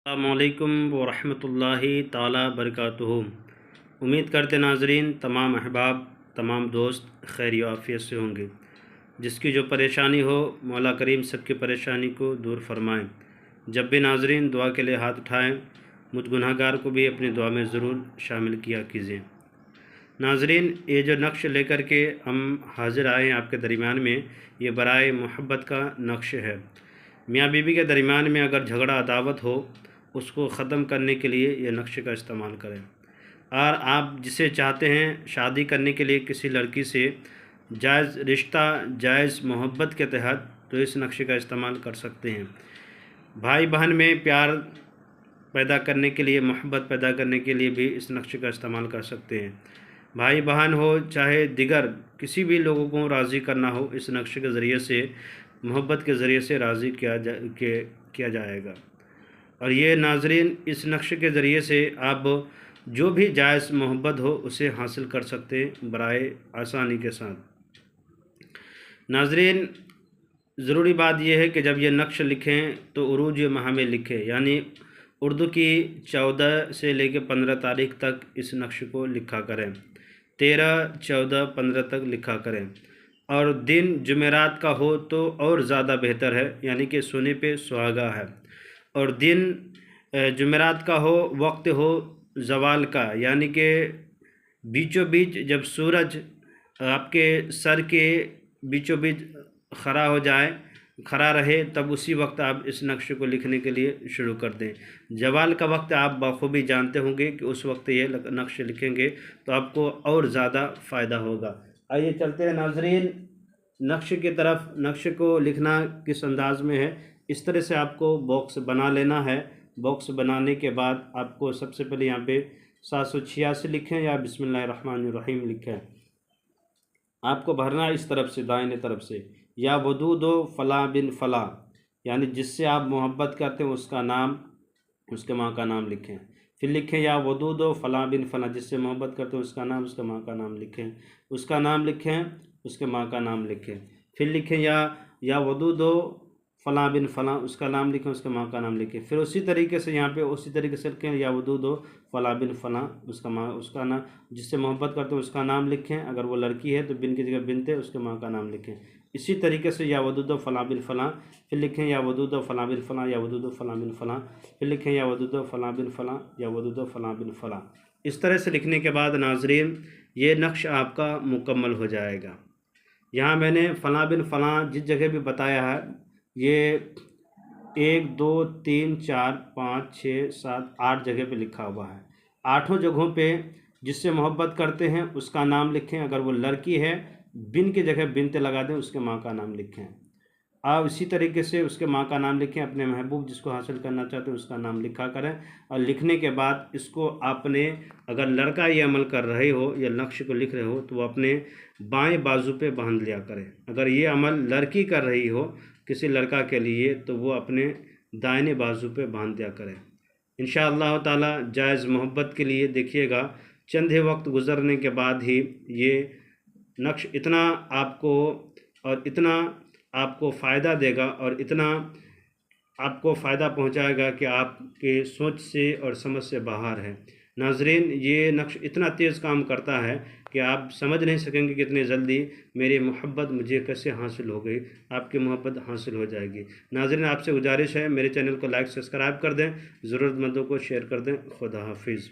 السلام علیکم ورحمۃ اللہ تعالی وبرکاتہ۔ امید کرتے ناظرین تمام احباب تمام دوست خیر و عافیت سے ہوں گے۔ جس کی جو پریشانی ہو مولا کریم سب کی پریشانی کو دور فرمائیں۔ جب بھی ناظرین دعا کے لیے ہاتھ اٹھائیں مجھ گناہ گار کو بھی اپنی دعا میں ضرور شامل کیا کیجیے۔ ناظرین یہ جو نقش لے کر کے ہم حاضر آئے ہیں آپ کے درمیان میں، یہ برائے محبت کا نقش ہے۔ میاں بیوی کے درمیان میں اگر جھگڑا عداوت ہو اس کو ختم کرنے کے لیے یہ نقش کا استعمال کریں۔ اور آپ جسے چاہتے ہیں شادی کرنے کے لیے کسی لڑکی سے جائز رشتہ جائز محبت کے تحت تو اس نقش کا استعمال کر سکتے ہیں۔ بھائی بہن میں پیار پیدا کرنے کے لیے محبت پیدا کرنے کے لیے بھی اس نقش کا استعمال کر سکتے ہیں۔ بھائی بہن ہو چاہے دیگر کسی بھی لوگوں کو راضی کرنا ہو اس نقش کے ذریعے سے محبت کے ذریعے سے راضی کیا جائے گا۔ اور یہ ناظرین اس نقش کے ذریعے سے آپ جو بھی جائز محبت ہو اسے حاصل کر سکتے ہیں برائے آسانی کے ساتھ۔ ناظرین ضروری بات یہ ہے کہ جب یہ نقش لکھیں تو عروج ماہ میں لکھیں، یعنی اردو کی 14 سے لے کے 15 تاریخ تک اس نقش کو لکھا کریں، 13، 14، 15 تک لکھا کریں۔ اور دن جمعرات کا ہو تو اور زیادہ بہتر ہے، یعنی کہ سونے پہ سہاگا ہے۔ اور دن جمعرات کا ہو، وقت ہو زوال کا، یعنی کہ بیچوں بیچ جب سورج آپ کے سر کے بیچوں بیچ کھڑا رہے تب اسی وقت آپ اس نقش کو لکھنے کے لیے شروع کر دیں۔ زوال کا وقت آپ بخوبی جانتے ہوں گے کہ اس وقت یہ نقش لکھیں گے تو آپ کو اور زیادہ فائدہ ہوگا۔ آئیے چلتے ہیں ناظرین نقش کی طرف۔ نقش کو لکھنا کس انداز میں ہے، اس طرح سے آپ کو باکس بنا لینا ہے۔ باکس بنانے کے بعد آپ کو سب سے پہلے یہاں پہ 786 لکھیں یا بسم اللہ الرحمن الرحیم لکھیں۔ آپ کو بھرنا اس طرف سے دائیں طرف سے، یا ودود و فلاں بن فلاں، یعنی جس سے آپ محبت کرتے ہیں اس کا نام، اس کے ماں کا نام لکھیں۔ پھر لکھیں یا ودود و فلاں بن فلاں، جس سے محبت کرتے ہیں اس کا نام، اس کے ماں کا نام لکھیں، اس کا نام لکھیں، اس کے ماں کا نام لکھیں۔ پھر لکھیں یا ودود و فلاں بن فلاں، اس کا نام لکھیں، اس کے ماں کا نام لکھیں۔ پھر اسی طریقے سے یہاں پہ اسی طریقے سے لکھیں یا ودود و فلاں بن فلاں، اس کا نام، جس سے محبت کرتے ہیں اس کا نام لکھیں۔ اگر وہ لڑکی ہے تو بن کی جگہ بنت ہے، اس کے ماں کا نام لکھیں۔ اسی طریقے سے یا ودود و فلاں بن فلاں، پھر لکھیں یا ودود و فلاں بن فلاں، یا ودود و فلاں بن فلاں، پھر لکھیں یا ودود و فلاں بن فلاں، یا ودود و فلاں بن فلاں۔ اس طرح سے لکھنے کے بعد ناظرین یہ نقش آپ کا مکمل ہو جائے گا۔ یہاں میں نے فلاں بن فلاں جس جگہ بھی بتایا ہے، یہ 1، 2، 3، 4، 5، 6، 7، 8 جگہ پہ لکھا ہوا ہے۔ 8 جگہوں پہ جس سے محبت کرتے ہیں اس کا نام لکھیں۔ اگر وہ لڑکی ہے بن کی جگہ بنت لگا دیں، اس کے ماں کا نام لکھیں۔ آپ اسی طریقے سے اس کے ماں کا نام لکھیں۔ اپنے محبوب جس کو حاصل کرنا چاہتے ہیں اس کا نام لکھا کریں، اور لکھنے کے بعد اس کو آپ نے، اگر لڑکا یہ عمل کر رہے ہو یا نقش کو لکھ رہے ہو تو وہ اپنے بائیں بازو پہ باندھ لیا کریں۔ اگر یہ عمل لڑکی کر رہی ہو کسی لڑکا کے لیے تو وہ اپنے دائیں بازو پہ باندھ دیا کریں۔ انشاءاللہ تعالی جائز محبت کے لیے دیکھیے گا چند ہی وقت گزرنے کے بعد ہی یہ نقش اتنا آپ کو فائدہ دے گا اور اتنا آپ کو فائدہ پہنچائے گا کہ آپ کے سوچ سے اور سمجھ سے باہر ہے۔ ناظرین یہ نقش اتنا تیز کام کرتا ہے کہ آپ سمجھ نہیں سکیں گے کتنی جلدی میری محبت مجھے کیسے حاصل ہو گئی، آپ کی محبت حاصل ہو جائے گی۔ ناظرین آپ سے گزارش ہے میرے چینل کو لائک سبسکرائب کر دیں، ضرورت مندوں کو شیئر کر دیں۔ خدا حافظ۔